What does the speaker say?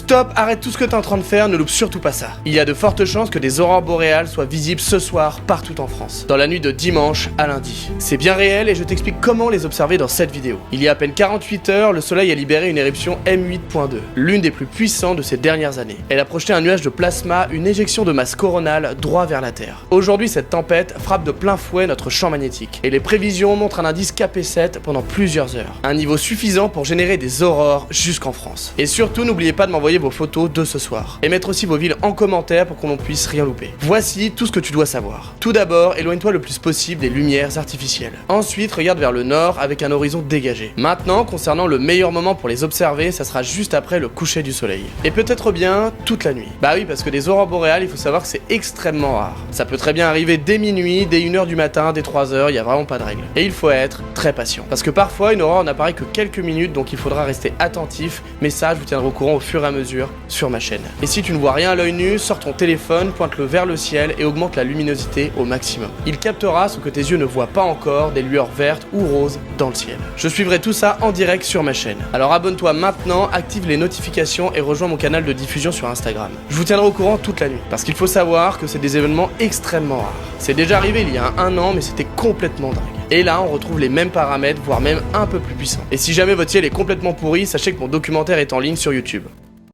Stop, arrête tout ce que t'es en train de faire, ne loupe surtout pas ça. Il y a de fortes chances que des aurores boréales soient visibles ce soir partout en France, dans la nuit de dimanche à lundi. C'est bien réel et je t'explique comment les observer dans cette vidéo. Il y a à peine 48 heures, le soleil a libéré une éruption M8.2, l'une des plus puissantes de ces dernières années. Elle a projeté un nuage de plasma, une éjection de masse coronale droit vers la Terre. Aujourd'hui, cette tempête frappe de plein fouet notre champ magnétique, et les prévisions montrent un indice KP7 pendant plusieurs heures. Un niveau suffisant pour générer des aurores jusqu'en France. Et surtout, n'oubliez pas de m'envoyer vos photos de ce soir. Et mettre aussi vos villes en commentaire pour qu'on ne puisse rien louper. Voici tout ce que tu dois savoir. Tout d'abord, éloigne-toi le plus possible des lumières artificielles. Ensuite, regarde vers le nord avec un horizon dégagé. Maintenant, concernant le meilleur moment pour les observer, ça sera juste après le coucher du soleil. Et peut-être bien toute la nuit. Bah oui, parce que des aurores boréales, il faut savoir que c'est extrêmement rare. Ça peut très bien arriver dès minuit, dès 1h du matin, dès 3h, il n'y a vraiment pas de règle. Et il faut être très patient. Parce que parfois, une aurore n'apparaît que quelques minutes, donc il faudra rester attentif, mais ça, je vous tiendrai au courant au fur et à mesure sur ma chaîne. Et si tu ne vois rien à l'œil nu, sors ton téléphone, pointe-le vers le ciel et augmente la luminosité au maximum. Il captera ce que tes yeux ne voient pas encore, des lueurs vertes ou roses dans le ciel. Je suivrai tout ça en direct sur ma chaîne. Alors abonne-toi maintenant, active les notifications et rejoins mon canal de diffusion sur Instagram. Je vous tiendrai au courant toute la nuit, parce qu'il faut savoir que c'est des événements extrêmement rares. C'est déjà arrivé il y a un an, mais c'était complètement dingue. Et là, on retrouve les mêmes paramètres, voire même un peu plus puissants. Et si jamais votre ciel est complètement pourri, sachez que mon documentaire est en ligne sur YouTube.